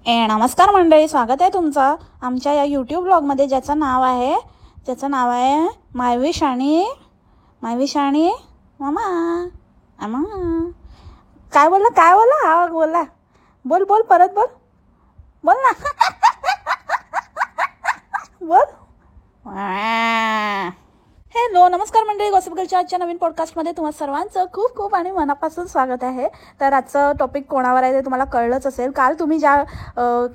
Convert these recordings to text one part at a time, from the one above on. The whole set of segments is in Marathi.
नमस्कार मंडळी, स्वागत आहे तुमचं आमच्या या यूट्यूब ब्लॉगमध्ये ज्याचं नाव आहे मायविश आणि मामा आमा. काय बोला हा बोला, बोल परत बोल ना. बोल. हॅलो, नमस्कार मंडळी, गॉसिप गर्लच्या आजच्या नवीन पॉडकास्टमध्ये तुम्हा सर्वांचं खूप खूप आणि मनापासून स्वागत आहे. तर आजचं टॉपिक कोणावर आहे ते तुम्हाला कळलंच असेल. काल तुम्ही ज्या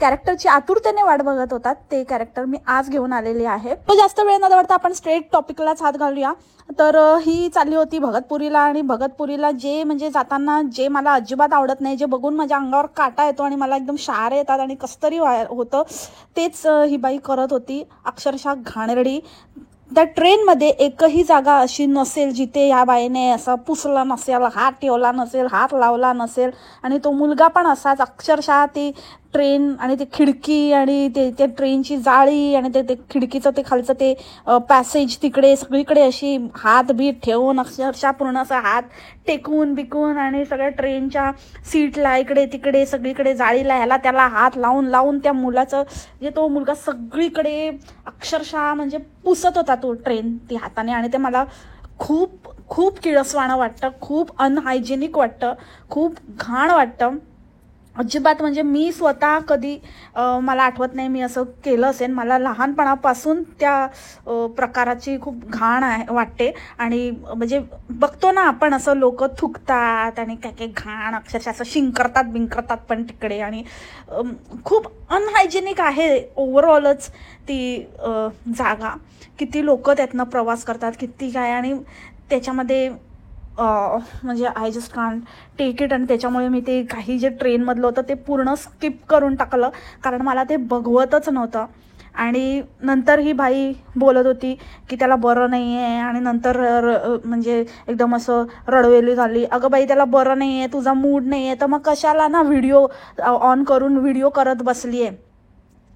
कॅरेक्टरची आतुरतेने वाट बघत होतात ते कॅरेक्टर मी आज घेऊन आलेली आहे. तो जास्त वेळ न दवडता आपण स्ट्रेट टॉपिकलाच हात घालूया. तर ही चालली होती भगतपुरीला, आणि भगतपुरीला जे म्हणजे जाताना जे मला अजिबात आवडत नाही, जे बघून माझ्या अंगावर काटा येतो आणि मला एकदम शारे येतात आणि कसतरी होतं, तेच ही बाई करत होती. अक्षरशः घाणेरडी. त्या ट्रेनमध्ये एकही जागा अशी नसेल जिथे या बाईने असं पुसलं नसेल, हात ठेवला नसेल, हात लावला नसेल. आणि तो मुलगा पण असाच. अक्षरशः ती ट्रेन आणि ती खिडकी आणि ते ट्रेनची जाळी आणि ते खिडकीचं ते खालचं ते पॅसेज, तिकडे सगळीकडे अशी हात बीत ठेवून अक्षरशः पूर्ण असा हात टेकून बिकून आणि सगळ्या ट्रेनच्या सीटला इकडे तिकडे सगळीकडे जाळीला ह्याला त्याला हात लावून त्या मुलाचं म्हणजे तो मुलगा सगळीकडे अक्षरशः म्हणजे पुसत होता तो ट्रेन ती हाताने. आणि ते मला खूप खूप किळसवाणं वाटतं, खूप अनहायजेनिक वाटतं, खूप घाण वाटतं. अजिबात म्हणजे मी स्वतः कधी मला आठवत नाही मी असं केलं असेल. मला लहानपणापासून त्या प्रकाराची खूप घाण वाटते. आणि म्हणजे बघतो ना आपण असं लोक थुकतात आणि काय घाण अक्षरशः असं बिंकरतात पण तिकडे. आणि खूप अनहायजेनिक आहे ओव्हरऑलच ती जागा. किती लोक त्यातनं प्रवास करतात, किती काय. आणि त्याच्यामध्ये म्हणजे I just can't take it. आणि त्याच्यामुळे मी ते काही जे ट्रेनमधलं होतं ते पूर्ण स्किप करून टाकलं, कारण मला ते बघवतच नव्हतं. आणि नंतर ही बाई बोलत होती की त्याला बरं नाही आहे, आणि नंतर म्हणजे एकदम असं रडवेली झाली. अगं बाई, त्याला बरं नाही आहे, तुझा मूड नाही आहे, तर मग कशाला ना व्हिडिओ ऑन करून व्हिडिओ करत बसली आहे.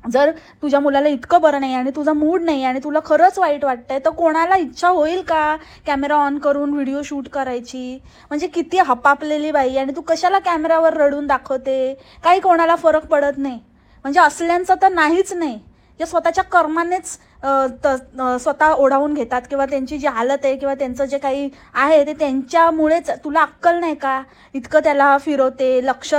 जर तुझ्या मुलाला इतकं बरं नाही आणि तुझा मूड नाही आणि तुला खरंच वाईट वाटतंय, तर कोणाला इच्छा होईल का कॅमेरा ऑन करून व्हिडिओ शूट करायची? म्हणजे किती हपापलेली बाई. आणि तू कशाला कॅमेरावर रडून दाखवते? काही कोणाला फरक पडत नाही. म्हणजे असल्यांचं तर नाहीच नाही, जे स्वतःच्या कर्मानेच स्वतः ओढावून घेतात, किंवा त्यांची जी हालत आहे किंवा त्यांचं जे काही आहे ते त्यांच्यामुळेच. तुला अक्कल नाही का? इतकं त्याला फिरवते, लक्ष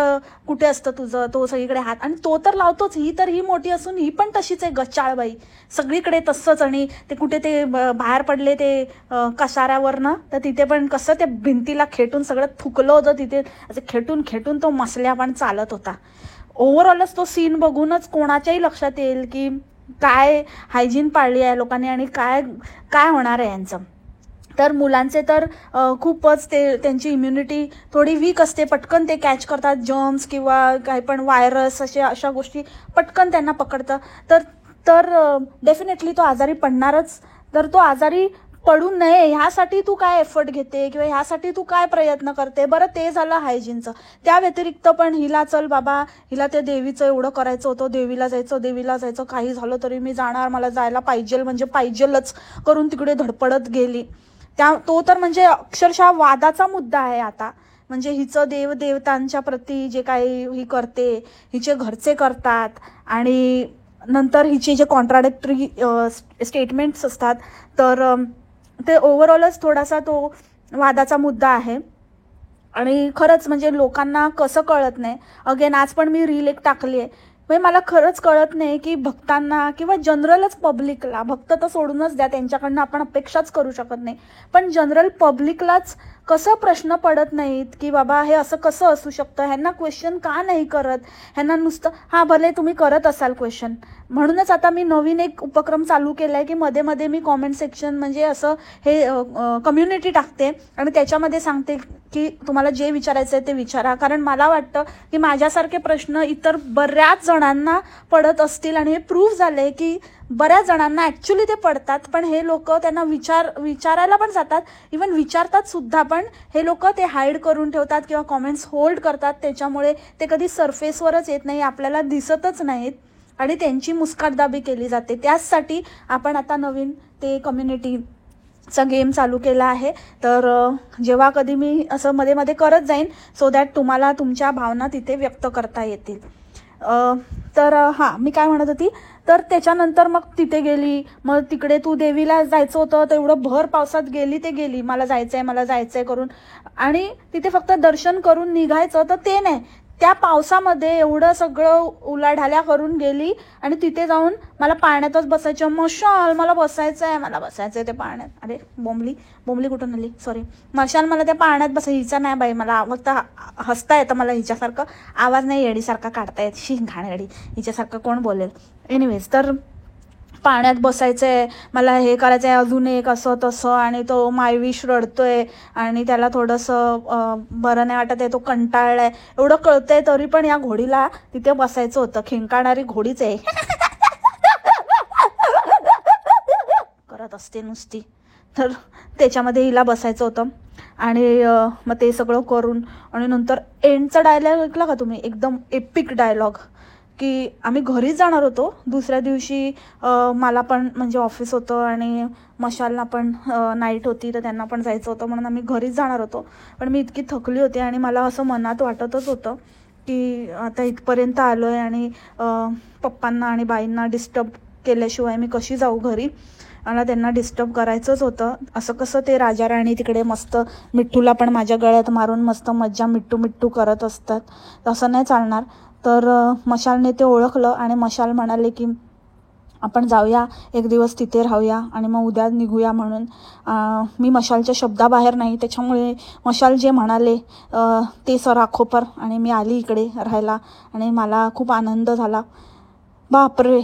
कुठे असतं तुझं? तो सगळीकडे हात, आणि तो तर लावतोच. ही मोठी असून ही पण तशीच आहे गचाळ बाई, सगळीकडे तसंच. आणि ते कुठे ते बाहेर पडले ते कसाऱ्यावर ना, तर तिथे पण कसं त्या भिंतीला खेटून सगळं थुकलं होतं. तिथे असं खेटून तो मसल्या पण चालत होता. ओव्हरऑलच तो सीन बघूनच कोणाच्याही लक्षात येईल की काय हायजीन पाळली आहे लोकांनी आणि काय काय होणार आहे यांचं. तर मुलांचे तर खूपच त्यांची इम्युनिटी थोडी वीक असते, पटकन ते कॅच करतात जर्म्स किंवा काही पण व्हायरस अशा गोष्टी पटकन त्यांना पकडतं. तर डेफिनेटली तो आजारी पडणारच. तर तो आजारी पडू नये ह्यासाठी तू काय एफर्ट घेते किंवा ह्यासाठी तू काय प्रयत्न करते? बरं, ते झालं हायजीनचं. त्या व्यतिरिक्त पण हिला चल बाबा, हिला ते देवीचं एवढं करायचं होतं, देवीला जायचं, काही झालं तरी मी जाणार, मला जायला पाहिजे म्हणजे पाहिजेलच करून तिकडे धडपडत गेली. तो तर म्हणजे अक्षरशः वादाचा मुद्दा आहे आता. म्हणजे हिचं देवदेवतांच्या प्रती जे काही ही करते, हिचे घरचे करतात, आणि नंतर हिचे जे कॉन्ट्राडिक्टरी स्टेटमेंट्स असतात, तर ते ओव्हरऑलच थोडासा तो वादाचा मुद्दा आहे. आणि खरंच म्हणजे लोकांना कसं कळत नाही. अगेन आज पण मी रील एक टाकली आहे. म्हणजे मला खरंच कळत नाही की भक्तांना किंवा जनरलच पब्लिकला, भक्त तर सोडूनच द्या, त्यांच्याकडनं आपण अपेक्षाच करू शकत नाही, पण जनरल पब्लिकलाच कसं प्रश्न पडत नाहीत की बाबा हे असं कसं असू शकतं? ह्यांना क्वेश्चन का नाही करत? ह्यांना नुसतं भले तुम्ही करत असाल क्वेश्चन, म्हणूनच आता मी नवीन एक उपक्रम चालू केला आहे की मध्ये मध्ये मी कॉमेंट सेक्शन म्हणजे असं हे कम्युनिटी टाकते आणि त्याच्यामध्ये सांगते की तुम्हाला जे विचारायचं आहे ते विचारा. कारण मला वाटतं की माझ्यासारखे प्रश्न इतर बऱ्याच जणांना पडत असतील, आणि हे प्रूव्ह झाले की बऱ्याच जणांना ॲक्च्युली ते पडतात. पण हे लोक त्यांना विचारायला पण जातात, इवन विचारतात सुद्धा, पण हे लोक ते हाईड करून ठेवतात किंवा कॉमेंट्स होल्ड करतात. त्याच्यामुळे ते कधी सरफेसवरच येत नाही, आपल्याला दिसतच नाहीत, आणि त्यांची मुस्काटदाबी केली जाते. त्याचसाठी आपण आता नवीन ते कम्युनिटीचा गेम चालू केला आहे. तर जेव्हा कधी मी असं मध्ये मध्ये करत जाईन, सो दॅट तुम्हाला तुमच्या भावना तिथे व्यक्त करता येतील. तर हां, मी काय म्हणत होती, तर त्याच्यानंतर मग तिथे गेली. मग तिकडे तू देवीला जायचं होतं, तेवढं भर पावसात गेली. मला जायचंय करून, आणि तिथे फक्त दर्शन करून निघायचं, तर ते नाही, त्या पावसामध्ये एवढं सगळं उलाढाल्या करून गेली. आणि तिथे जाऊन मला पाण्यातच बसायचं. मशाल, मला बसायचंय ते पाण्यात. अरे बोंबली कुठून आली, सॉरी. मशाल, मला त्या पाण्यात हिचा नाही बाई, मला फक्त हसता येतं मला हिच्यासारखं. आवाज नाही येडीसारखा काढता येत. घाणेरडी, हिच्यासारखं कोण बोलेल. एनिवेज, तर पाण्यात बसायचंय, मला हे करायचंय, अजून एक असं तसं. आणि तो मायविश रडतोय आणि त्याला थोडंसं बरं नाही वाटत आहे, तो कंटाळलाय, एवढं कळतंय, तरी पण या घोडीला तिथे बसायचं होतं. खिंकाणारी घोडीच आहे करत असते नुसती. तर त्याच्यामध्ये हिला बसायचं होतं. आणि मग ते सगळं करून, आणि नंतर एंडचा डायलॉग ऐकला का तुम्ही, एकदम एपिक डायलॉग, की आम्ही घरीच जाणार होतो दुसऱ्या दिवशी. मला पण म्हणजे ऑफिस होतं आणि मशालला पण नाईट होती, तर त्यांना पण जायचं होतं, म्हणून आम्ही घरीच जाणार होतो. पण मी इतकी थकली होती आणि मला असं मनात वाटतच होतं की आता इथपर्यंत आलो आहे आणि पप्पांना आणि बाईंना डिस्टर्ब केल्याशिवाय मी कशी जाऊ घरी. मला त्यांना डिस्टर्ब करायचंच होतं. असं कसं ते राजा राणी तिकडे मस्त मिठ्ठूला पण माझ्या गळ्यात मारून मस्त मज्जा मिट्टू करत असतात, तसं नाही चालणार. तर मशालने ते ओळखलं आणि मशाल म्हणाले की आपण जाऊया, एक दिवस तिथे राहूया आणि मग उद्या निघूया म्हणून. मी मशालच्या शब्दाबाहेर नाही, त्याच्यामुळे मशाल जे म्हणाले ते सर आखोपर. आणि मी आली इकडे राहायला आणि मला खूप आनंद झाला. बापरे,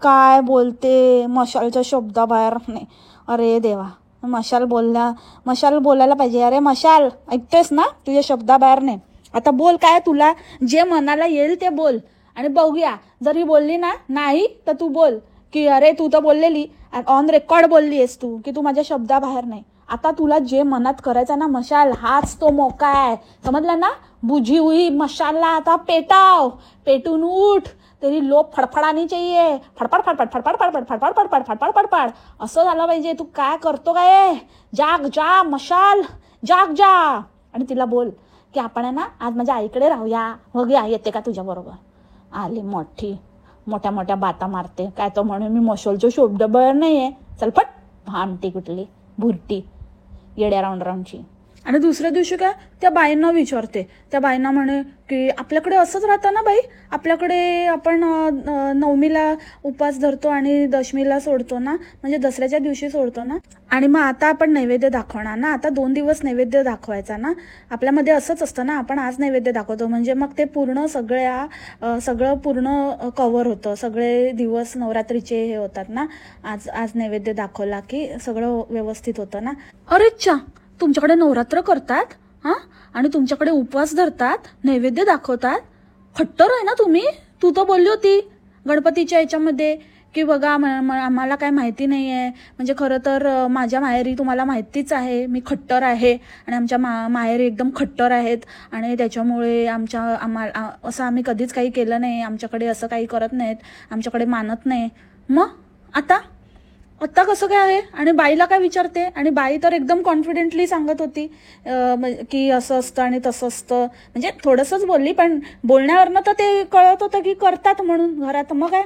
काय बोलते, मशालच्या शब्दाबाहेर नाही. अरे देवा, मशाल बोलायला पाहिजे. अरे मशाल, ऐकतेस ना, तुझ्या शब्दाबाहेर नाही. आता बोल, काय तुला जे मनाला येईल ते बोल. आणि बघूया, जर ही बोलली ना नाही, तर तू बोल की अरे तू तर बोललेली, ऑन रेकॉर्ड बोलली आहेस तू की तू माझ्या शब्दाबाहेर नाही. आता तुला जे मनात करायचं ना मशाल, हाच तो मोका आहे, समजला ना. बुझी हुई मशालला आता पेटून उठ. तेरी लोप फडफडानी चाहिए, फडफड फडफड फडफड फडफड फडफड फडफड फडफड फडफड असं झालं पाहिजे. तू काय करतो काय, जाग जा मशाल, जाग जा. आणि तिला बोल की आपण ना आज माझ्या आईकडे राहूया, बघूया येते का तुझ्या बरोबर. आली मोठ्या मोठ्या बाता मारते, काय तो म्हणून मी मशालच्या शब्दाबाहेर नाही आहे. चल फट, भामटी कुठली भुरटी, येड्या राऊंडची. आणि दुसऱ्या दिवशी काय त्या बाईंना विचारते, त्या बाईंना म्हणे की आपल्याकडे असंच राहतं ना बाई, आपल्याकडे आपण नवमीला उपास धरतो आणि दशमीला सोडतो ना, म्हणजे दसऱ्याच्या दिवशी सोडतो ना. आणि मग आता आपण नैवेद्य दाखवणार ना, आता 2 दिवस नैवेद्य दाखवायचा ना. आपल्यामध्ये असंच असतं ना, आपण आज नैवेद्य दाखवतो म्हणजे मग ते पूर्ण सगळं पूर्ण कव्हर होतं, सगळे दिवस नवरात्रीचे हे होतात ना. आज नैवेद्य दाखवला की सगळं व्यवस्थित होतं ना. अरेच्छा, तुमच्याकडे नवरात्र करतात हां, आणि तुमच्याकडे उपवास धरतात, नैवेद्य दाखवतात. खट्टर आहे ना तुम्ही. तू तर बोलली होती गणपतीच्या याच्यामध्ये की बघा आम्हाला काय माहिती नाही आहे, म्हणजे खरं तर माझ्या माहेरी तुम्हाला माहितीच आहे मी खट्टर आहे आणि आमच्या माहेरी एकदम खट्टर आहेत आणि त्याच्यामुळे आम्हाला असं आम्ही कधीच काही केलं नाही, आमच्याकडे असं काही करत नाहीत, आमच्याकडे मानत नाही. मग आत्ता कसं काय आहे. आणि बाईला काय विचारते, आणि बाई तर एकदम कॉन्फिडेंटली सांगत होती की असं असतं आणि तसं असतं, म्हणजे थोडंसंच बोलली पण बोलण्यावरनं तर ते कळत होतं की करतात म्हणून घरात. मग काय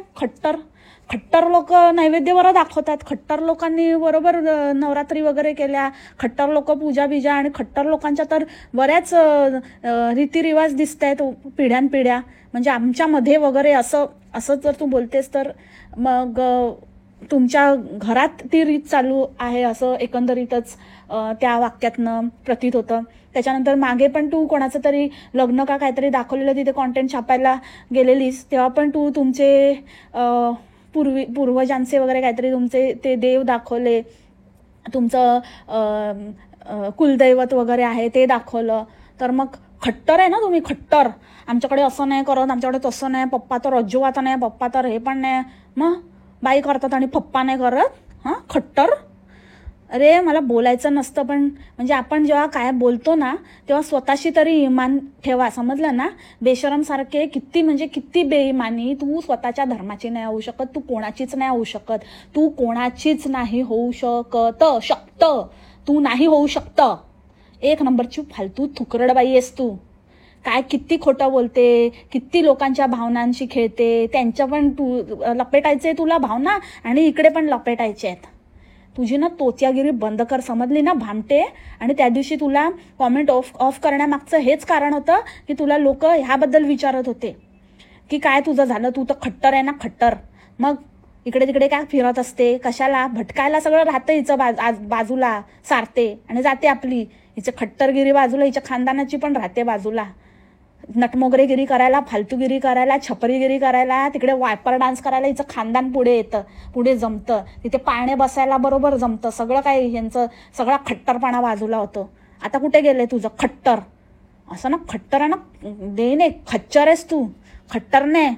खट्टर लोक नैवेद्यवर दाखवतात, खट्टर लोकांनी बरोबर नवरात्री वगैरे केल्या, खट्टर लोक पूजा बिजा, आणि खट्टर लोकांच्या तर बऱ्याच रीतिरिवाज दिसत आहेत पिढ्यानपिढ्या, म्हणजे आमच्यामध्ये वगैरे असं जर तू बोलतेस तर मग तुमच्या घरात ती रीत चालू आहे असं एकंदरीतच त्या वाक्यातनं प्रतीत होतं. त्याच्यानंतर मागे पण तू कोणाचं तरी लग्न का काहीतरी दाखवलेलं, तिथे कॉन्टेंट छापायला गेलेलीस, तेव्हा पण तू तुमचे पूर्वजांचे वगैरे काहीतरी तुमचे ते देव दाखवले, तुमचं कुलदैवत वगैरे आहे ते दाखवलं. तर मग खट्टर आहे ना तुम्ही, खट्टर. आमच्याकडे असं नाही करत, आमच्याकडे तसं नाही, पप्पा तर अजिबात नाही, पप्पा तर हे पण नाही. मग बाई करतात आणि पप्पा नाही करत, हां खट्टर. अरे मला बोलायचं नसतं, पण म्हणजे आपण जेव्हा काय बोलतो ना तेव्हा स्वतःशी तरी इमान ठेवा, समजलं ना. बेशरमसारखे किती बेईमानी. तू स्वतःच्या धर्माची नाही होऊ शकत, तू कोणाचीच नाही होऊ शकत, तू नाही होऊ शकत. 1 नंबरची फालतू थुकरड बाई आहेस तू. काय किती खोटं बोलते, किती लोकांच्या भावनांशी खेळते, त्यांच्या पण तू लपेटायचे तुला भावना आणि इकडे पण लपेटायचे आहेत. तुझी ना तोत्यागिरी बंद कर, समजली ना भामटे. आणि त्या दिवशी तुला कॉमेंट ऑफ करण्यामागचं हेच कारण होतं की तुला लोक ह्याबद्दल विचारत होते की काय तुझं झालं, तू तर खट्टर आहे ना, खट्टर. मग इकडे तिकडे काय फिरत असते, कशाला भटकायला सगळं राहतं हिचं बाजूला सारते आणि जाते आपली. हिचं खट्टरगिरी बाजूला, हिच्या खानदानाची पण राहते बाजूला. नटमोगरेगिरी करायला, फालतूगिरी करायला, छपरीगिरी करायला, तिकडे वायपर डान्स करायला हिचं खानदान पुढे येतं, पुढे जमतं. तिथे पाळणे बसायला बरोबर जमतं. सगळं काय यांचं सगळा खट्टरपणा बाजूला होतं. आता कुठे गेले तुझं खट्टर? असं ना खट्टर आहे ना, दे ने खच्चर आहेस तू, खट्टर नाही.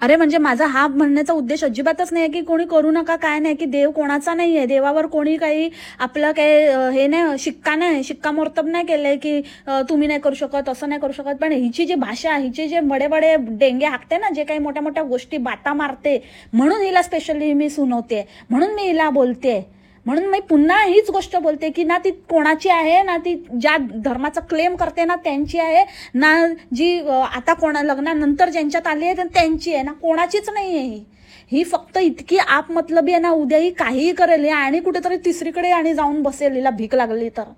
अरे म्हणजे माझा हा म्हणण्याचा उद्देश अजिबातच नाही की कोणी करू नका, काय नाही, की देव कोणाचा नाही आहे. देवावर कोणी काही आपलं काही हे नाही, शिक्कामोर्तब नाही केलंय की तुम्ही नाही करू शकत, असं नाही करू शकत. पण हिची जी भाषा, हिचे जे बडे बडे डेंगे हाकते ना, जे काही मोठ्या मोठ्या गोष्टी बाता मारते, म्हणून हिला स्पेशली मी सुनवते, म्हणून मी हिला बोलते. म्हणून मी पुन्हा हीच गोष्ट बोलते की ना ती कोणाची आहे, ना ती ज्या धर्माचा क्लेम करते ना त्यांची आहे, ना जी आता लग्नानंतर ज्यांच्यात आली आहे त्यांची आहे, ना कोणाचीच नाही आहे. ही फक्त इतकी आपमतलबी आहे ना, उद्याही काहीही करेल आणि कुठेतरी तिसरीकडे आणि जाऊन बसेल हिला भीक लागली तर.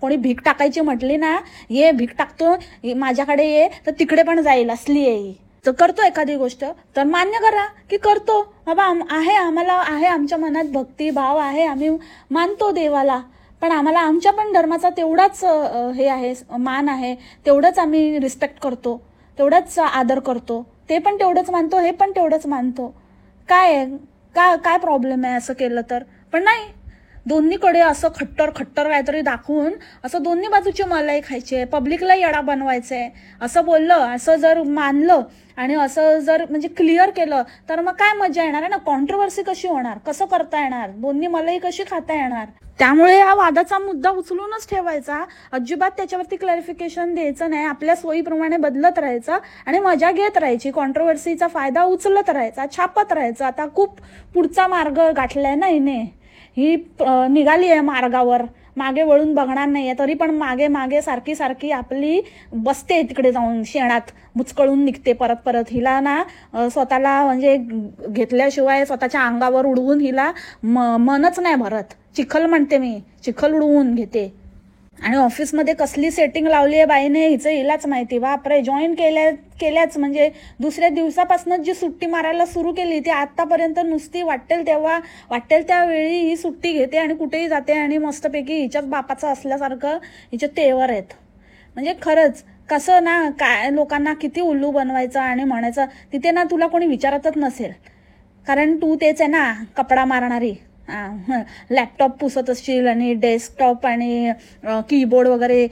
कोणी भीक टाकायची म्हटली ना, ये भीक टाकतो माझ्याकडे ये, तर तिकडे पण जाईल, असली आहे. तर करतो एखादी गोष्ट तर मान्य करा की करतो बाबा, आम्हाला आहे, आमच्या मनात भक्ती भाव आहे, आम्ही मानतो देवाला. पण आम्हाला आमच्या पण धर्माचा तेवढाच हे आहे, मान आहे, तेवढंच आम्ही रिस्पेक्ट करतो, तेवढाच आदर करतो. ते पण तेवढंच मानतो, हे पण तेवढंच मानतो. काय प्रॉब्लेम आहे असं केलं तर? पण नाही, दोन्हीकडे असं खट्टर काहीतरी दाखवून असं दोन्ही बाजूची मलाई खायची आहे, पब्लिकला येडा बनवायचंय. असं बोललं, असं जर मानलं आणि असं जर म्हणजे क्लिअर केलं तर मग काय मजा येणार आहे ना, कॉन्ट्रोवर्सी कशी होणार, कसं करता येणार, दोन्ही मलाई कशी खाता येणार. त्यामुळे हा वादाचा मुद्दा उचलूनच ठेवायचा, अजिबात त्याच्यावरती क्लॅरिफिकेशन द्यायचं नाही. आपल्या सोयीप्रमाणे बदलत राहायचं आणि मजा घेत राहायची, कॉन्ट्रोवर्सीचा फायदा उचलत राहायचा, छापत राहायचं. आता खूप पुढचा मार्ग गाठलाय ना हिने, ही निघाली आहे मार्गावर, मागे वळून बघणार नाहीये. तरी पण मागे सारखी आपली बसते तिकडे जाऊन शेणात, मुचकळून निघते परत. हिला ना स्वतःला म्हणजे घेतल्याशिवाय स्वतःच्या अंगावर उडवून हिला मनच नाही भरत. चिखल म्हणते मी, चिखल उडवून घेते. आणि ऑफिसमध्ये कसली सेटिंग लावली आहे बाईने, हिलाच माहिती. बापरे, जॉईन केल्याच म्हणजे दुसऱ्या दिवसापासूनच जी सुट्टी मारायला सुरू केली ती आतापर्यंत नुसती वाटेल त्यावेळी ही सुट्टी घेते आणि कुठेही जाते आणि मस्तपैकी हिच्याच बापाचं असल्यासारखं हिचे तेवर आहेत. म्हणजे खरंच कसं ना, काय लोकांना किती उल्लू बनवायचं आणि म्हणायचं. तिथे ना तुला कोणी विचारतच नसेल, कारण तू तेच आहे ना, कपडा मारणारी. लॅपटॉप पुसत असशील आणि डेस्कटॉप आणि कीबोर्ड वगैरे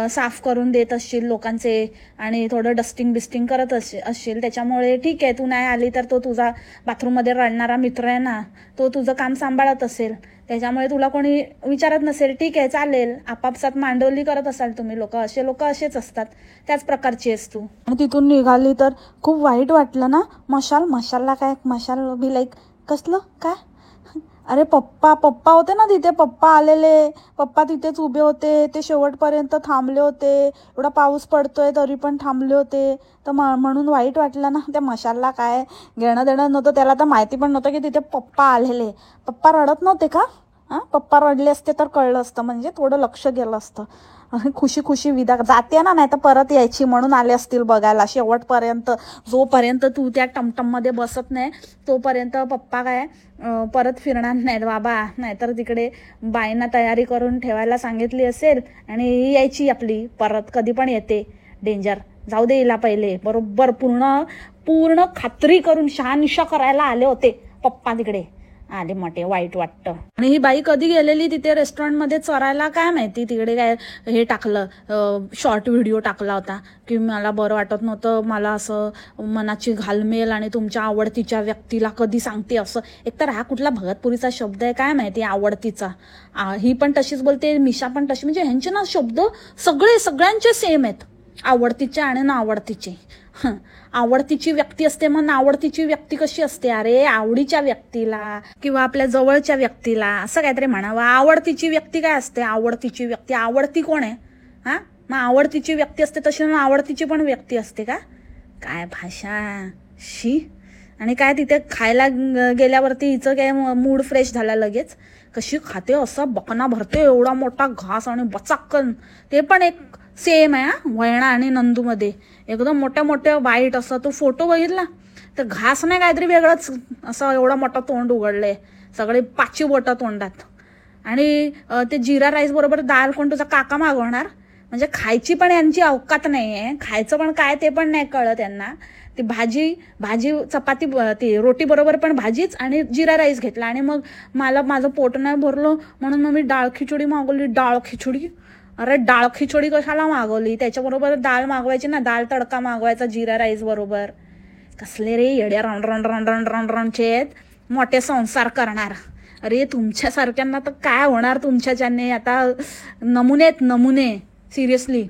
साफ करून देत असशील लोकांचे आणि थोडं डस्टिंग करत असशील. त्याच्यामुळे ठीक आहे, तू नाही आली तर तो तुझा बाथरूममध्ये रडणारा मित्र आहे ना, तो तुझं काम सांभाळत असेल, त्याच्यामुळे तुला कोणी विचारत नसेल. ठीक आहे, चालेल, आपापसात मांडवली करत असाल तुम्ही लोक, असे लोक असेच असतात, त्याच प्रकारची आहेस तू. आणि तिथून निघाली तर खूप वाईट वाटलं ना. मशालला काय, मशाल बी लाईक कसलं काय. अरे पप्पा होते ना तिथे, पप्पा आलेले, पप्पा तिथेच उभे होते, ते शेवटपर्यंत थांबले होते. एवढा पाऊस पडतोय तरी पण थांबले होते. तर म्हणून वाईट वाटलं ना. त्या मशालला काय घेणं देणं नव्हतं, त्याला तर माहिती पण नव्हतं की तिथे पप्पा आलेले. पप्पा रडत नव्हते का? पप्पा रडले असते तर कळलं असतं, म्हणजे थोडं लक्ष गेलं असतं. खुशी विदा जाते ना, नाही तर परत यायची म्हणून आले असतील बघायला शेवटपर्यंत. जोपर्यंत तू त्या टमटममध्ये बसत नाही तोपर्यंत पप्पा काय परत फिरणार नाहीत बाबा. नाहीतर तिकडे बाईंना तयारी करून ठेवायला सांगितली असेल आणि यायची आपली परत, कधी पण येते डेंजर. जाऊ दे हिला पहिले, बरोबर पूर्ण खात्री करून शहानिशा करायला आले होते पप्पा तिकडे आले मोठे. वाईट वाटतं. आणि ही बाई कधी गेलेली तिथे रेस्टॉरंटमध्ये चरायला काय माहिती, तिकडे काय हे टाकलं, शॉर्ट व्हिडिओ टाकला होता की मला बरं वाटत नव्हतं, मला असं मनाची घालमेल आणि तुमच्या आवडतीच्या व्यक्तीला कधी सांगते असं. एकतर हा कुठला भगतपुरीचा शब्द आहे काय माहिती, आवडतीचा. ही पण तशीच बोलते, मिशा पण तशी, म्हणजे ह्यांचे ना शब्द सगळ्यांचे सेम आहेत, आवडतीचे आणि ना आवडतीचे. आवडतीची व्यक्ती असते, मग आवडतीची व्यक्ती कशी असते? अरे आवडीच्या व्यक्तीला किंवा आपल्या जवळच्या व्यक्तीला असं काहीतरी म्हणावं. आवडतीची व्यक्ती काय असते? आवडतीची व्यक्ती, आवडती कोण आहे? मग आवडतीची व्यक्ती असते तशी मग आवडतीची पण व्यक्ती असते का? काय भाषा शी. आणि काय तिथे खायला गेल्यावरती हिचं काय मूड फ्रेश झाला लगेच. कशी खाते, असा बकना भरते, एवढा मोठा घास आणि बचाक्कन. ते पण एक सेम आहे वळणा आणि नंदूमध्ये, एकदम मोठ्या मोठ्या वाईट असं. तो फोटो बघितला तर घास नाही काहीतरी वेगळंच असं, एवढा मोठा तोंड उघडलंय, सगळे 5 बोटं तोंडात. आणि ते जिरा राईस बरोबर दाल कोण तुझा काका मागवणार? म्हणजे खायची पण यांची अवकात नाही आहे, खायचं पण काय ते पण नाही कळत यांना. ती भाजी चपाती, ती रोटी बरोबर पण भाजीच आणि जिरा राईस घेतला. आणि मग माझं पोट नाही भरलं म्हणून मग मी डाळ खिचडी मागवली. डाळ खिचडी, अरे डाळ खिचडी कशाला मागवली? त्याच्याबरोबर डाळ मागवायची ना, डाळ तडका मागवायचा जिरा राईस बरोबर. कसले रे येड्या रणचे आहेत, मोठे संसार करणार. अरे तुमच्यासारख्यांना तर काय होणार तुमच्याच्याने. आता नमुने सिरियसली.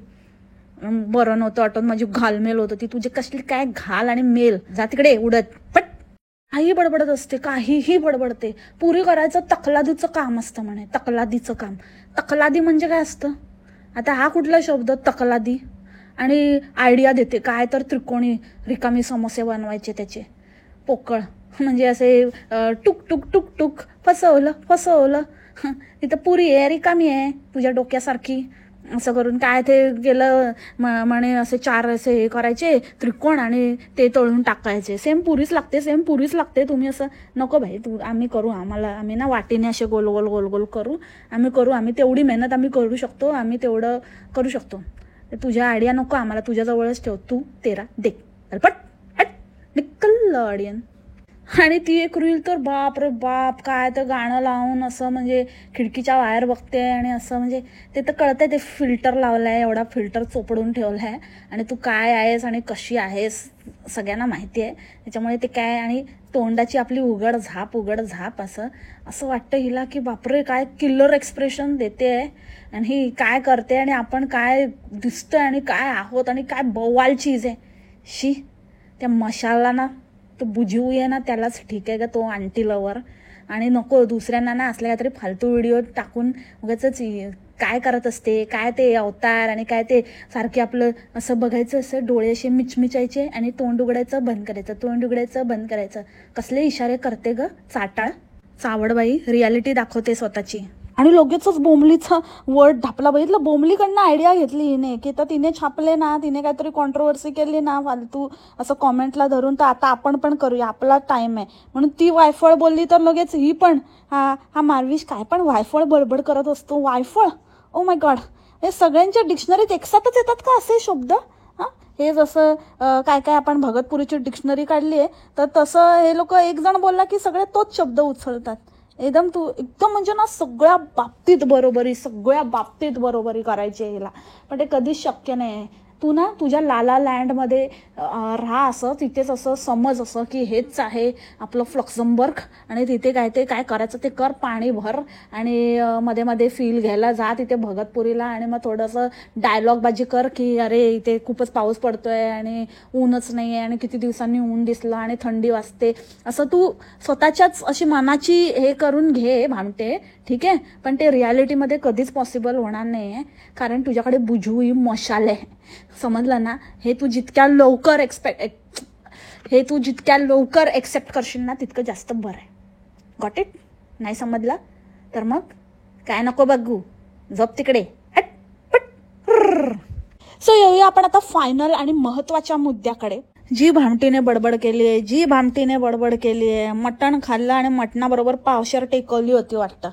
बरं नव्हतं वाटत, माझी घालमेल होत ती. तुझे कसली काय घाल आणि मेल, जा तिकडे उडत पट. काही बडबडत असते, काहीही बडबडते. पुरी करायचं तकलादीचं काम असतं म्हणे, तकलादीचं काम. तकलादी म्हणजे काय असतं? आता हा कुठला शब्द तकलादी? आणि आयडिया देते काय तर त्रिकोणी रिकामी समोसे बनवायचे त्याचे, पोकळ म्हणजे असे टुक टुक टुक टुक. फसवलं. तिथं पुरी आहे, रिकामी आहे तुझ्या डोक्यासारखी. असं करून काय ते गेलं म्हणे, असे 4 असे हे करायचे त्रिकोण आणि ते तळून टाकायचे. सेम पुरीच लागते. तुम्ही असं नको भाई, आम्ही करू, आम्ही ना वाटीने असे गोल गोल करू, आम्ही तेवढी मेहनत आम्ही करू शकतो, आम्ही तेवढं करू शकतो. तुझ्या आयडिया नको आम्हाला, तुझ्या जवळच ठेव, तू तेरा देख पट हट निकल ऑडियन. आणि ती एक रील तर बाप रे बाप, काय तर गाणं लावून असं म्हणजे खिडकीच्या बाहेर बघते आणि असं म्हणजे ते तर कळतंय ते फिल्टर लावलाय, एवढा फिल्टर चोपडून ठेवलाय. आणि तू काय आहेस आणि कशी आहेस सगळ्यांना माहिती आहे. त्याच्यामुळे ते काय, आणि तोंडाची आपली उघड झाप असं वाटतं हिला की बापरे काय किल्लर एक्सप्रेशन देते आहे आणि ही काय करते आणि आपण काय दिसतोय आणि काय आहोत आणि काय बवाल चीज आहे. शी. त्या मशाला ना तो बुझवू आहे ना त्यालाच ठीक आहे का तो आंटी लवर. आणि नको दुसऱ्यांना ना असल्या काहीतरी फालतू व्हिडिओ टाकून उगाचच काय करत असते, काय ते अवतार आणि काय ते सारखे आपलं असं बघायचं, असं डोळे असे मिचमिचायचे आणि तोंड उघडायचं बंद करायचं. कसले इशारे करते ग चाटाळ चावडबाई, रियालिटी दाखवते स्वतःची. आणि लगेचच बोमलीचा वर्ड ढापला. बघितलं, बोमलीकडनं आयडिया घेतली हिने की तर तिने छापले ना, तिने काहीतरी कॉन्ट्रोवर्सी केली ना फालतू असं कॉमेंटला धरून, तर आता आपण पण करूया, आपला टाइम आहे म्हणून. ती वायफळ बोलली तर लगेच ही पण हा मार्विश काय पण वायफळ बडबड करत असतो. वायफळ, ओ माय गॉड. हे सगळ्यांच्या डिक्शनरीत एकसाथच येतात का असे शब्द? हे जसं काय आपण भगतपुरीची डिक्शनरी काढली आहे तर तसं हे लोक एक जण बोलला की सगळे तोच शब्द उचलतात. एकदम म्हणजे ना सगळ्या बाबतीत बरोबरी करायची आहे हिला. पण ते कधीच शक्य नाही आहे. तू ना तुझ्या लाला लँडमध्ये राहा, असं तिथेच असं समज असं की हेच आहे आपलं फ्लक्झमबर्ग आणि तिथे काय करायचं ते कर, पाणी भर आणि मध्ये मध्ये फील घ्यायला जा तिथे भगतपुरीला. आणि मग थोडंसं डायलॉगबाजी कर की अरे इथे खूपच पाऊस पडतोय आणि ऊनच नाही आहे आणि किती दिवसांनी ऊन दिसलं आणि थंडी वाजते. असं तू स्वतःच्याच अशी मनाची हे करून घे भामटे, ठीक आहे. पण ते रियालिटीमध्ये कधीच पॉसिबल होणार नाही आहे, कारण तुझ्याकडे बुजवी मशाल आहे. समजलं ना? हे तू जितक्या लवकर एक्सेप्ट करशील ना तितकं जास्त बरं आहे. Got it? नाही समजलं तर मग काय नको बघू, जप तिकडे. सो येऊया आपण आता फायनल आणि महत्वाच्या मुद्द्याकडे. जी भामटीने बडबड केली आहे, मटण खाल्लं आणि मटणाबरोबर पावशर टेकवली होती वाटतं,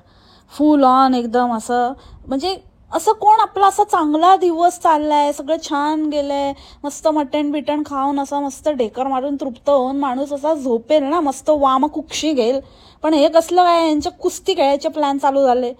फुल ऑन एकदम. असं म्हणजे असं कोण आपला असा चांगला दिवस चाललाय, सगळं छान गेलंय, मस्त मटण बिटण खाऊन असं मस्त ढेकर मारून तृप्त होऊन माणूस असा झोपेल ना, मस्त वामकुक्षी घेईल. पण हे कसलं काय, यांच्या कुस्ती खेळायचे प्लॅन चालू झाले.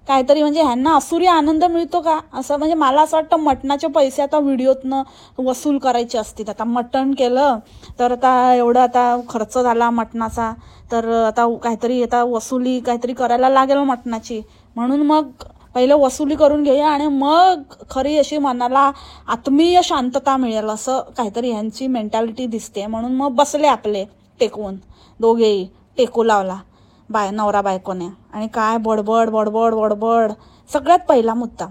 काहीतरी म्हणजे ह्यांना असुरी आनंद मिळतो का असं? म्हणजे मला असं वाटतं मटणाचे पैसे आता व्हिडिओतनं वसूल करायचे असतील. आता मटण केलं तर आता एवढं आता खर्च झाला मटणाचा, तर आता वसुली काहीतरी करायला लागेल मटणाची. म्हणून मग पहिलं वसुली करून घेऊया आणि मग खरी अशी मनाला आत्मीय शांतता मिळेल असं काहीतरी ह्यांची मेंटॅलिटी दिसते. म्हणून मग बसले आपले टेकवून, दोघेही टेकू लावला नवरा बायकोने. आणि काय बडबड. सगळ्यात पहिला मुद्दा,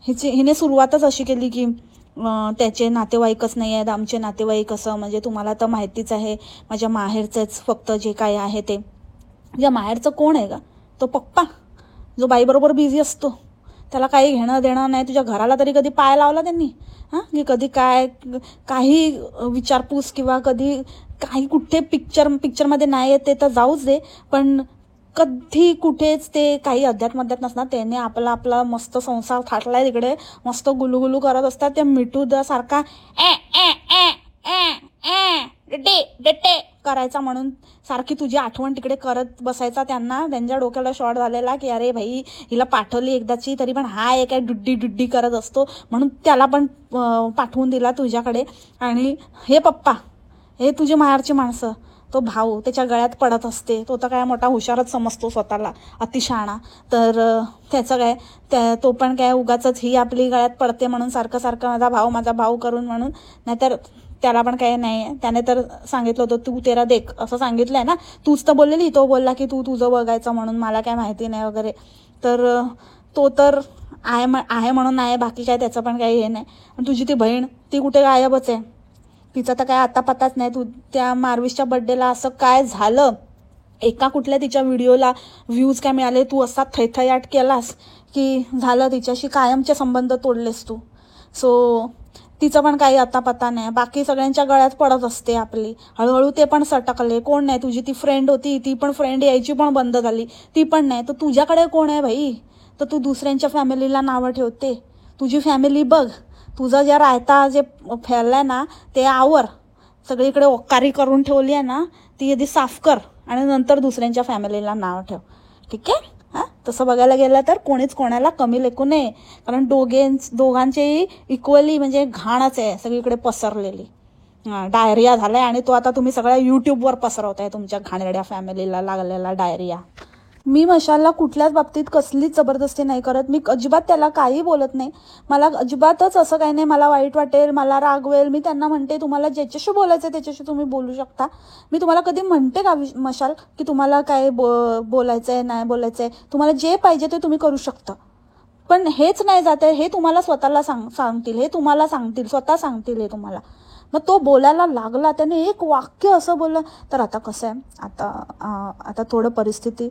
हिने सुरुवातच अशी केली की त्याचे नातेवाईकच नाही आहेत, आमचे नातेवाईक असं, म्हणजे तुम्हाला तर माहितीच आहे माझ्या माहेरचंच फक्त जे काय आहे ते. तुझ्या माहेरचं कोण आहे का? तो पप्पा जो बाईबरोबर बिझी असतो, त्याला काही घेणं देणं नाही. तुझ्या घराला तरी कधी पाय लावला त्यांनी? हां, की कधी काय काही विचारपूस किंवा कधी काही कुठे पिक्चरमध्ये नाही येते तर जाऊच दे, पण कधी कुठेच ते काही अध्यात्मध्यात नसणार. त्याने आपला मस्त संसार थाटलाय तिकडे, मस्त गुलुगुलू करत असतात. त्या मिठू द सारखा डटे करायचा म्हणून सारखी तुझी आठवण तिकडे करत बसायचा. त्यांच्या डोक्याला शॉर्ट झालेला की अरे भाई हिला पाठवली एकदाची तरी पण हा एक काय डुड्डी करत असतो, म्हणून त्याला पण पाठवून दिला तुझ्याकडे. आणि हे पप्पा, हे तुझी माहेरची माणसं, तो भाऊ त्याच्या गळ्यात पडत असते. तो तर काय मोठा हुशारच समजतो स्वतःला, अतिशहाणा. तर त्याचं काय तो पण काय उगाचच ही आपली गळ्यात पडते म्हणून सारखं माझा भाऊ करून म्हणून. नाहीतर त्याला पण काय नाही आहे. त्याने तर सांगितलं होतं तू तेरा देख असं सांगितलंय ना, तूच तर बोललेली. तो बोलला की तू तुझं बघायचं म्हणून, मला काय माहिती नाही वगैरे. तर तो तर आहे म्हणून आहे, बाकी काय त्याचं पण काही हे नाही. आणि तुझी ती बहीण ती कुठे गायबच आहे, तिचा तर काय आता पताच नाही. तू त्या मार्विसच्या बड्डेला असं काय झालं, एका कुठल्या तिच्या व्हिडिओला व्ह्यूज काय मिळाले, तू असा थैथयाट केलास की झालं, तिच्याशी कायमचे संबंध तोडलेस तू. सो तिचं पण काही आता पता नाही. बाकी सगळ्यांच्या गळ्यात पडत असते आपली. हळूहळू ते पण सटकले. कोण नाही, तुझी ती फ्रेंड होती ती पण फ्रेंड यायची पण बंद झाली, ती पण नाही. तर तुझ्याकडे कोण आहे भाई? तर तू दुसऱ्यांच्या फॅमिलीला नावं ठेवते. तुझी फॅमिली बघ, तुझं ज्या रायता जे फैललाय ना ते आवर, सगळीकडे ओकारी करून ठेवली आहे ना ती आधी साफ कर आणि नंतर दुसऱ्यांच्या फॅमिलीला नाव ठेव, ठीक आहे? हां, तसं बघायला गेलं तर कोणीच कोणाला कमी लेखू नये, कारण दोघांचेही इक्वली म्हणजे घाणच आहे सगळीकडे पसरलेली. डायरिया झालाय आणि तो आता तुम्ही सगळ्या यूट्यूबवर पसरवताय तुमच्या घाणेरड्या फॅमिलीला लागलेला डायरिया. मी मशालला कुठल्याच बाबतीत कसलीच जबरदस्ती नाही करत. मी अजिबात त्याला काही बोलत नाही. मला अजिबातच असं काही नाही मला वाईट वाटेल, मला रागवेल, मी त्यांना म्हणते तुम्हाला ज्याच्याशी बोलायचं त्याच्याशी तुम्ही बोलू शकता. मी तुम्हाला कधी म्हणते का मशाल की तुम्हाला काय बोलायचं आहे नाही बोलायचं आहे, तुम्हाला जे पाहिजे ते तुम्ही करू शकता. पण हेच नाही जाते, हे तुम्हाला स्वतःला सांगतील, हे तुम्हाला सांगतील, स्वतः सांगतील हे तुम्हाला. मग तो बोलायला लागला, त्याने एक वाक्य असं बोललं. तर आता कसं आहे, आता थोडं परिस्थिती,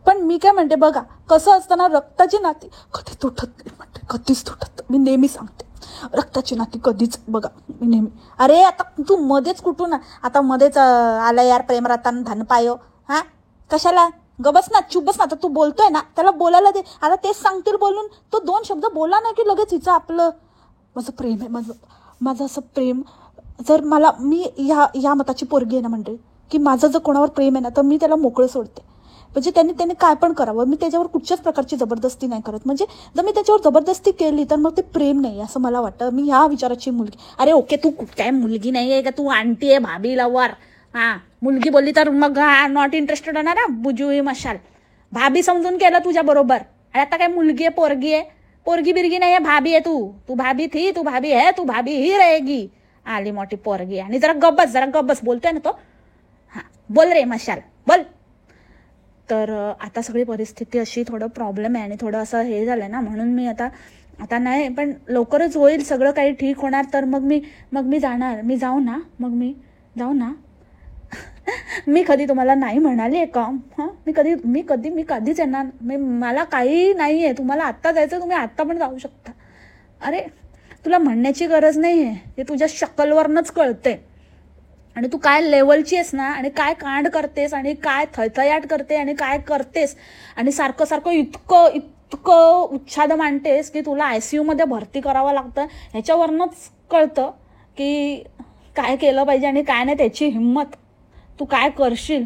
पण मी काय म्हणते बघा, कसं असतं ना, रक्ताची नाती कधी तुटत नाही म्हणते, कधीच तुटत. मी नेहमी सांगते रक्ताची नाती कधीच, बघा मी नेहमी. अरे आता तू मध्येच कुठून आता मध्येच आला यार प्रेमरतन धन पायो, हां कशाला? गबस ना, चुप बस ना. आता तू बोलतोय ना त्याला बोलायला दे. आता तेच सांगतील बोलून, तो 2 शब्द बोला ना की लगेच हिचं आपलं माझं प्रेम आहे, माझं असं प्रेम. जर मी ह्या मताची पोरगी आहे ना म्हणजे, की माझं जर कोणावर प्रेम आहे ना तर मी त्याला मोकळं सोडते. म्हणजे त्याने काय पण करावं, मी त्याच्यावर कुठच्याच प्रकारची जबरदस्ती नाही करत. म्हणजे जर मी त्याच्यावर जबरदस्ती केली तर मग ते प्रेम नाही असं मला वाटतं. मी ह्या विचाराची मुलगी. अरे ओके, तू काय मुलगी नाही आहे का, तू आंटी आहे, भाभी लवर. हां, मुलगी बोलली तर मग नॉट इंटरेस्टेड होणार ना, बुजुई मशाल. भाभी समजून केलं तुझ्या बरोबर. अरे आता काय मुलगी आहे, पोरगी आहे? पोरगी बिरगी नाही आहे, भाभी आहे तू भाभी थी, तू भाभी है, तू भाभी ही रहेगी. आली मोठी पोरगी. आणि जरा गब्बस बोलतोय ना तो. हां बोल रे मशाल बोल. तर आता सगळी परिस्थिती अशी थोडं प्रॉब्लेम आहे आणि थोडं असं हे झालं ना, म्हणून मी आता नाही, पण लवकरच होईल सगळं काही ठीक होणार. तर मग मी जाणार, मी जाऊ ना. मी कधी तुम्हाला नाही म्हणाली आहे का? हां, मी कधीच येणार. मला काही नाही आहे. तुम्हाला आत्ता जायचं, तुम्ही आत्ता पण जाऊ शकता. अरे तुला म्हणण्याची गरज नाही आहे, ते तुझ्या शकलवरनंच कळते. आणि तू काय लेवलची आहेस ना, आणि काय कांड करतेस, आणि काय थैथयाट करते, आणि काय करतेस, आणि सारखं इतकं उच्छाद मांडतेस की तुला ICU मध्ये भरती करावं लागतं. ह्याच्यावरनंच कळतं की काय केलं पाहिजे आणि काय नाही. त्याची हिंमत, तू काय करशील.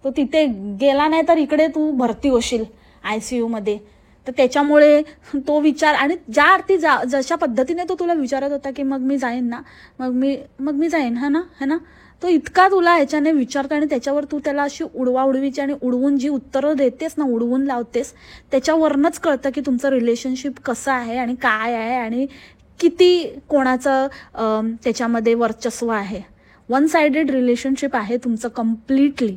तो तिथे गेला नाही तर इकडे तू भरती होशील ICU मध्ये. तर त्याच्यामुळे तो विचार, आणि ज्या अर्थी जशा पद्धतीने तो तुला विचारत होता की मग मी जाईन ना, मग मी जाईन, है ना, तो इतका तुला ह्याच्याने विचारतो आणि त्याच्यावर तू त्याला अशी उडवाउडवीची आणि उडवून जी उत्तरं देतेस ना, उडवून लावतेस, त्याच्यावरनंच कळतं की तुमचं रिलेशनशिप कसं आहे आणि काय आहे आणि किती कोणाचं त्याच्यामध्ये वर्चस्व आहे. वन साइडेड रिलेशनशिप आहे तुमचं कम्प्लिटली.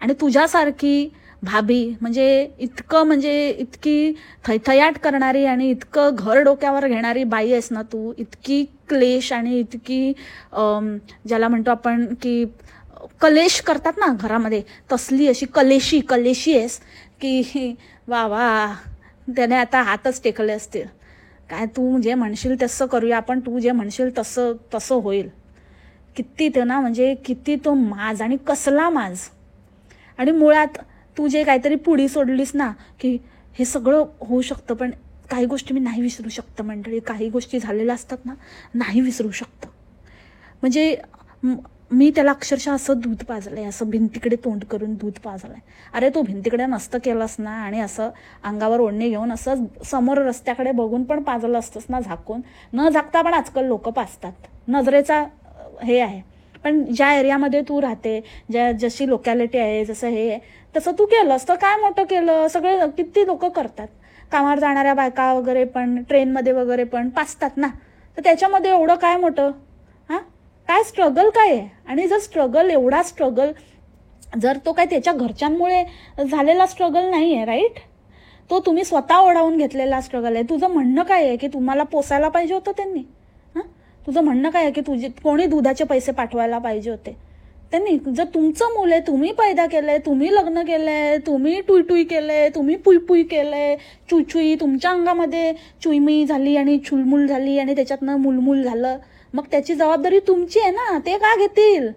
आणि तुझ्यासारखी भाभी म्हणजे इतकी थैथयाट करणारी आणि इतकं घर डोक्यावर घेणारी बाई आहेस ना तू, इतकी क्लेश आणि इतकी ज्याला म्हणतो आपण की कलेश करतात ना घरामध्ये, तसली अशी कलेशी आहेस की वा वा, त्याने आता हातच टेकले असतील. काय तू जे म्हणशील तसं करूया आपण, तू जे म्हणशील तसं होईल. किती ते ना म्हणजे किती तो माज आणि कसला माज. आणि मुळात तू जे काहीतरी पुढी सोडलीस ना की हे सगळं होऊ शकतं, पण काही गोष्टी मी नाही विसरू शकतं मंडळी. काही गोष्टी झालेल्या असतात ना, नाही विसरू शकतं. म्हणजे मी त्याला अक्षरशः असं दूध पाजलंय, असं भिंतीकडे तोंड करून दूध पाजलंय. अरे तो भिंतीकडे नसतं केलंस ना, आणि असं अंगावर ओढणी घेऊन असं समोर रस्त्याकडे बघून पण पाजलं असतंस ना, झाकून न झाकता. पण आजकाल लोक पाजतात, नजरेचा हे आहे. पण ज्या एरियामध्ये तू राहते, जशी लोकॅलिटी आहे, जसं हे आहे, तसं तू केलंस तर काय मोठं केलं. सगळे किती लोक करतात, कामावर जाणाऱ्या बायका वगैरे पण, ट्रेनमध्ये वगैरे पण पाजतात ना. तर त्याच्यामध्ये एवढं काय मोठं? काय स्ट्रगल काय आहे? आणि जर एवढा स्ट्रगल जर तो काय त्याच्या घरच्यांमुळे झालेला स्ट्रगल नाही आहे, राईट, तो तुम्ही स्वतः ओढावून घेतलेला स्ट्रगल आहे. तुझं म्हणणं काय आहे की तुम्हाला पोसायला पाहिजे होतं त्यांनी? तुझं म्हणणं काय आहे की कोणी दुधाचे पैसे पाठवायला पाहिजे होते त्यांनी? जर तुमचं मूल आहे, तुम्ही पैदा केलंय, तुम्ही लग्न केलंय, तुम्ही टुई केलंय, तुम्ही पुई केलंय, चुई तुमच्या अंगामध्ये चुईमुई झाली आणि छुलमुल झाली आणि त्याच्यातनं मुलमुल झालं, मग त्याची जबाबदारी तुमची आहे ना. ते का घेतील?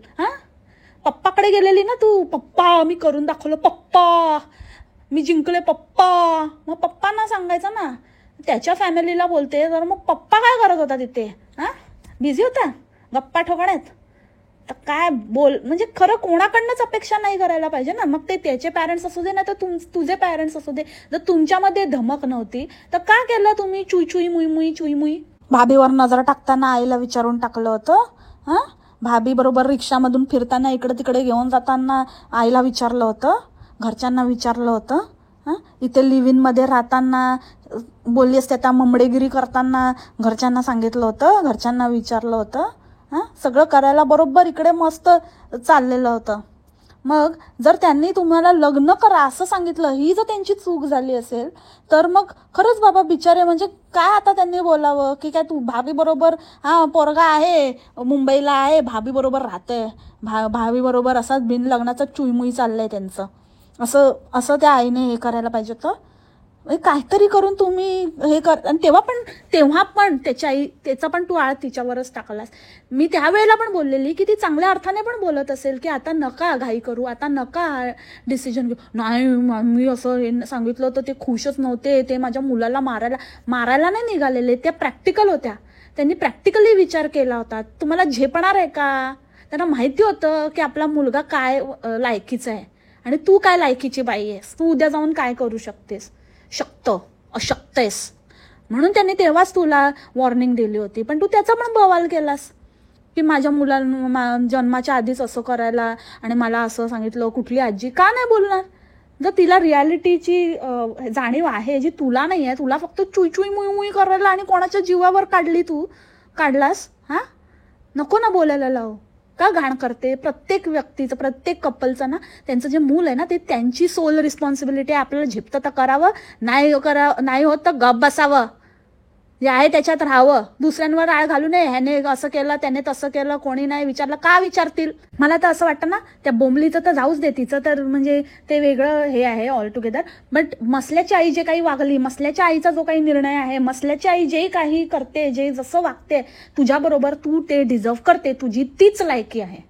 पप्पाकडे गेलेली ना तू, पप्पा मी करून दाखवलं, पप्पा मी जिंकले, पप्पा. मग पप्पांना सांगायचं ना. त्याच्या फॅमिलीला बोलते तर मग पप्पा काय करत होता तिथे? बिझी होता गप्पा ठोकण्यात? तर काय बोल, म्हणजे खरं कोणाकडनंच अपेक्षा नाही करायला पाहिजे ना. मग ते त्याचे पॅरेंट्स असू दे, नाही तर तुझे पॅरेंट्स असू दे, जर तुमच्यामध्ये धमक नव्हती तर का केलं तुम्ही चुई मुई? भाभीवर नजर टाकताना आईला विचारून टाकलं होतं. भाभी बरोबर रिक्षामधून फिरताना इकडे तिकडे घेऊन जाताना आईला विचारलं होतं, घरच्यांना विचारलं होतं. इथे लिव्ह इन मध्ये राहताना बोलली असते, त्या ममडेगिरी करताना घरच्यांना सांगितलं होतं, घरच्यांना विचारलं होतं. सगळं करायला बरोबर इकडे मस्त चाललेलं होतं. मग जर त्यांनी तुम्हाला लग्न करा असं सांगितलं, ही जर त्यांची चूक झाली असेल तर मग खरंच बाबा बिचारे, म्हणजे काय आता त्यांनी बोलावं की काय तू भाभी बरोबर, पोरगा आहे मुंबईला आहे, भाभी बरोबर राहतंय, भाभी बरोबर असाच बिन लग्नाचा चुईमुई चाललंय त्यांचं, असं त्या आईने हे करायला पाहिजे होतं. काहीतरी करून तुम्ही हे कर. आणि तेव्हा पण त्याचा पण तू आळ तिच्यावरच टाकलास. मी त्यावेळेला पण बोललेली की ती चांगल्या अर्थाने पण बोलत असेल की आता नका घाई करू, आता नका डिसिजन घेऊ. नाही मी असं हे सांगितलं होतं, ते खुशच नव्हते, ते माझ्या मुलाला मारायला नाही निघालेले, त्या प्रॅक्टिकल होत्या, त्यांनी प्रॅक्टिकली विचार केला होता. तुम्हाला झेपणार आहे का? त्यांना माहिती होतं की आपला मुलगा काय लायकीचा आहे आणि तू काय लायकीची बाई आहेस, तू उद्या जाऊन काय करू शकतेस, अशक्त आहेस, म्हणून त्यांनी तेव्हाच तुला वॉर्निंग दिली होती. पण तू त्याचा पण बवाल केलास की माझ्या मुलाला जन्माच्या आधीच असं करायला आणि मला असं सांगितलं. कुठली आजी का नाही बोलणार? जर तिला रियालिटीची जाणीव आहे जी तुला नाही आहे, तुला फक्त चुई मुई करायला आणि कोणाच्या जीवावर काढलास. नको ना बोलायला लाव. का घाण करते? प्रत्येक व्यक्तीचं, प्रत्येक कपलचं ना, त्यांचं जे मूल आहे ना, ते त्यांची सोल रिस्पॉन्सिबिलिटी आहे. आपल्याला झेपतं तर करावं, नाही होत तर गप बसावं, जे आहे त्याच्यात राहावं. दुसऱ्यांवर आळ घालू नये, ह्याने असं केलं त्याने तसं केलं, कोणी नाही विचारलं, का विचारतील? मला तर असं वाटतं ना, त्या बोंबलीचं तर जाऊच दे, तिचं तर म्हणजे ते वेगळं हे आहे ऑल टुगेदर. बट मसल्याची आई जे काही वागली, मसल्याच्या आईचा जो काही निर्णय आहे, मसल्याची आई जे काही करते, जे जसं वागते तुझ्याबरोबर, तू ते डिझर्व करते, तुझी तीच लायकी आहे,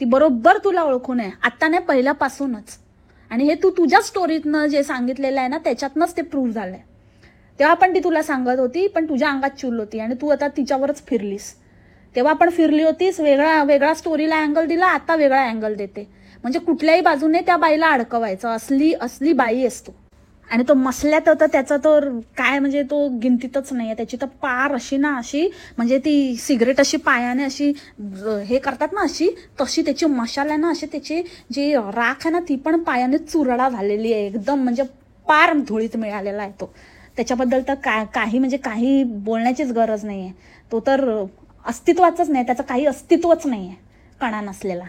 ती बरोबर तुला ओळखून आहे, आता नाही पहिल्यापासूनच. आणि हे तू तुझ्या स्टोरीतनं जे सांगितलेलं आहे ना, त्याच्यातनंच ते प्रूव्ह झालंय. तेव्हा पण ती तुला सांगत होती, पण तुझ्या अंगात चूल होती आणि तू आता तिच्यावरच फिरलीस. तेव्हा पण फिरली होतीस, वेगळा स्टोरीला अँगल दिला, आता वेगळा अँगल देते. म्हणजे कुठल्याही बाजूने त्या बाईला अडकवायचं, असली बाई आहेस तू. आणि तो मसल्यात होता त्याचा तर काय म्हणजे तो गिनतीतच नाहीये. त्याची तर पार अशी ना, अशी म्हणजे ती सिगरेट अशी पायाने अशी हे करतात ना, अशी तशी त्याची मशाला ना, अशी त्याची जी राख आहे ना, ती पण पायाने चुरडा झालेली आहे एकदम, म्हणजे पार धुळीत मिळालेला आहे तो. त्याच्याबद्दल तर काही बोलण्याचीच गरज नाहीये. तो तर अस्तित्वाचंच नाही, त्याचं काही अस्तित्वच नाहीये कणा नसलेला.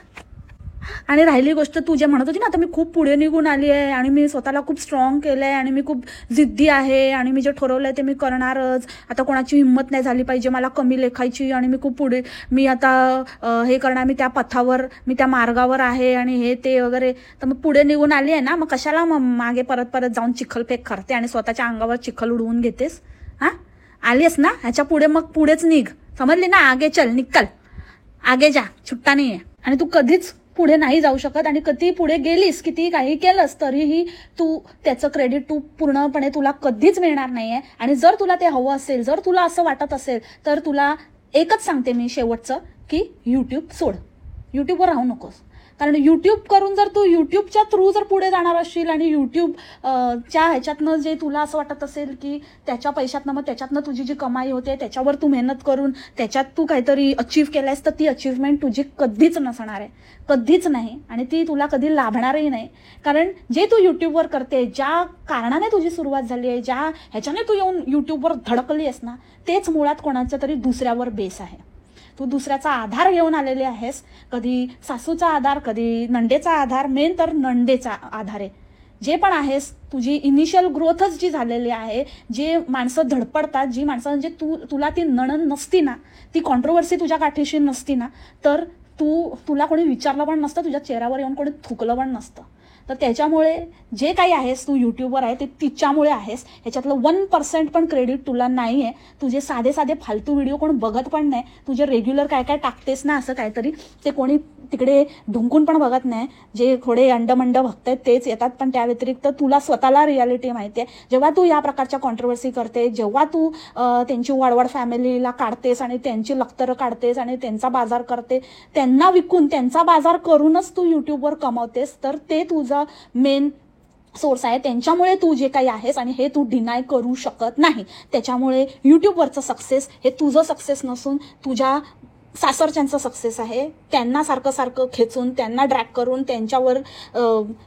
आणि राहिली गोष्ट तू जे म्हणत होती ना, आता मी खूप पुढे निघून आली आहे आणि मी स्वतःला खूप स्ट्रॉंग केलं आहे आणि मी खूप जिद्दी आहे आणि मी जे ठरवलं आहे ते मी करणारच, आता कोणाची हिंमत नाही झाली पाहिजे मला कमी लेखायची आणि मी खूप पुढे, मी आता हे करणार, मी त्या पथावर, मी त्या मार्गावर आहे आणि हे ते वगैरे. तर मग पुढे निघून आली आहे ना, मग कशाला मग मागे परत परत जाऊन चिखलफेक करते आणि स्वतःच्या अंगावर चिखल उडवून घेतेस? हां, आलीस ना, ह्याच्या पुढे मग पुढेच निघ, समजली ना? आगे चल, निकल, आगे जा, छुट्टा नाही आहे. आणि तू कधीच पुढे नाही जाऊ शकत आणि कधी पुढे गेलीस, किती काही केलंस तरीही तू त्याचं क्रेडिट तू पूर्णपणे तुला कधीच मिळणार नाहीये. आणि जर तुला ते हवं असेल, जर तुला असं वाटत असेल, तर तुला एकच सांगते मी शेवटचं, की यूट्यूब सोड, यूट्यूबवर राहू नकोस. कारण यूट्यूब करून जर तू यूट्यूबच्या थ्रू जर पुढे जाणार असशील आणि यूट्यूब च्या ह्याच्यातनं जे तुला असं वाटत असेल की त्याच्या पैशातनं, मग त्याच्यातनं तुझी जी कमाई होते त्याच्यावर तू मेहनत करून त्याच्यात तू काहीतरी अचीव केलंयस, तर ती अचीवमेंट तुझी कधीच नसणार आहे, कधीच नाही. आणि ती तुला कधी लाभणारही नाही. कारण जे तू यूट्यूबवर करते, ज्या कारणाने तुझी सुरुवात झाली आहे, ज्या ह्याच्याने तू येऊन यूट्यूबवर धडकली आहेस ना, तेच मुळात कोणाच्या तरी दुसऱ्यावर बेस आहे. तू दुसऱ्याचा आधार घेऊन आलेले आहेस, कधी सासूचा आधार, कधी नंडेचा आधार, मेन तर नंडेचा आधार आहे. जे पण आहेस, तुझी इनिशियल ग्रोथच जी झालेली आहे, जे माणसं धडपडतात, जी माणसं म्हणजे तुला ती नणन नसती ना, ती कॉन्ट्रोवर्सी तुझ्या गाठीशी नसती ना, तर तुला कोणी विचारलं पण नसतं, तुझ्या चेहऱ्यावर येऊन कोणी थुकलं पण नसतं. तर त्याच्यामुळे जे काही आहेस तू यूट्यूबवर आहे ते तिच्यामुळे आहेस. ह्याच्यातलं 1% पण क्रेडिट तुला नाही आहे. तुझे साधे साधे फालतू व्हिडिओ कोण बघत पण नाही. तुझे रेग्युलर काय काय टाकतेस ना असं काहीतरी, ते कोणी तिकडे ढुंकून पण बघत नाही. जे थोडे अंडमंड भक्त आहेत तेच येतात, पण त्या व्यतिरिक्त तुला स्वतःला रियालिटी माहिती आहे. जेव्हा तू या प्रकारच्या कॉन्ट्रोवर्सी करते, जेव्हा तू त्यांची वाडवाड फॅमिलीला काढतेस आणि त्यांची लक्तरं काढतेस आणि त्यांचा बाजार करते, त्यांना विकून त्यांचा बाजार करूनच तू यूट्यूबवर कमावतेस, तर ते तुझं मेन सोर्स आहे. त्यांच्यामुळे तू जे काही आहेस आणि हे तू डिनाय करू शकत नाही. त्याच्यामुळे यूट्यूबवरचं सक्सेस हे तुझं सक्सेस नसून तुझ्या सासरच्यांचं सक्सेस आहे. त्यांना सारखं सारखं खेचून, त्यांना ड्रॅग करून, त्यांच्यावर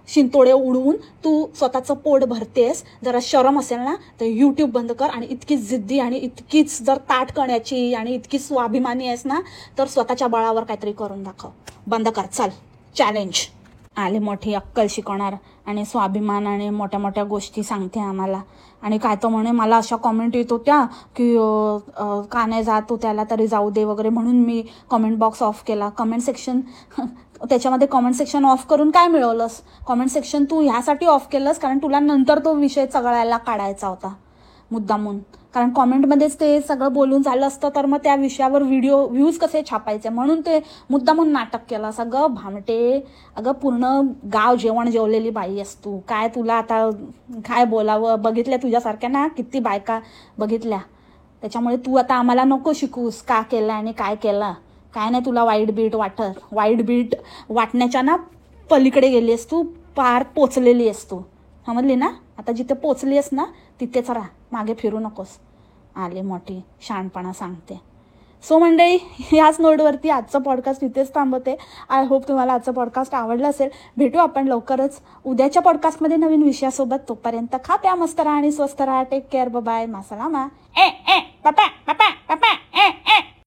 शिंतोडे उडवून तू स्वतःचं पोट भरतेस. जरा शरम असेल ना तर यूट्यूब बंद कर आणि इतकीच जिद्दी आणि इतकीच जर ताठ करण्याची आणि इतकीच स्वाभिमानी आहेस ना, तर स्वतःच्या बळावर काहीतरी करून दाखव. बंद कर, चल, चॅलेंज. आले मोठी अक्कल शिकवणार आणि स्वाभिमान आणि मोठ्या मोठ्या गोष्टी सांगते आम्हाला. आणि काय तो म्हणे, मला अशा कॉमेंट येत होत्या की का नाही जात तू, त्याला तरी जाऊ दे वगैरे, म्हणून मी कमेंट बॉक्स ऑफ केला. कमेंट सेक्शन, त्याच्यामध्ये कमेंट सेक्शन ऑफ करून काय मिळवलंस? कमेंट सेक्शन तू ह्यासाठी ऑफ केलंस कारण तुला नंतर तो विषय चघळायला काढायचा होता मुद्दामून. कारण कॉमेंटमध्येच ते सगळं बोलून झालं असतं तर मग त्या विषयावर व्ह्यूज कसे छापायचे, म्हणून ते मुद्दामून नाटक केलं. सगळं भामटे, अगं पूर्ण गाव जेवण जेवलेली बाई आहेस तू. काय तुला आता काय बोलावं? बघितल्या तुझ्यासारख्या ना किती बायका बघितल्या. त्याच्यामुळे तू आता आम्हाला नको शिकूस का केलं आणि काय केलं. काय नाही तुला वाईट बीट वाटत. वाईट बीट वाटण्याच्या ना पलीकडे गेली आहेस तू, पार पोचलेली आहेस तू, समजली ना? आता जिथे पोचली आहेस ना तिथेच राहा, मागे फिरू नकोस. आले मोठी शहाणपणा सांगते. सो मंडळी, याच नोटवरती आजचं पॉडकास्ट इथेच थांबवते. आय होप तुम्हाला आजचं पॉडकास्ट आवडलं असेल. भेटू आपण लवकरच उद्याच्या पॉडकास्टमध्ये नवीन विषयासोबत. तोपर्यंत खा प्या, मस्त राहा आणि स्वस्त राहा. टेक केअर, बाय, मासलामा. ए ए, पप्पा पप्पा पप्पा.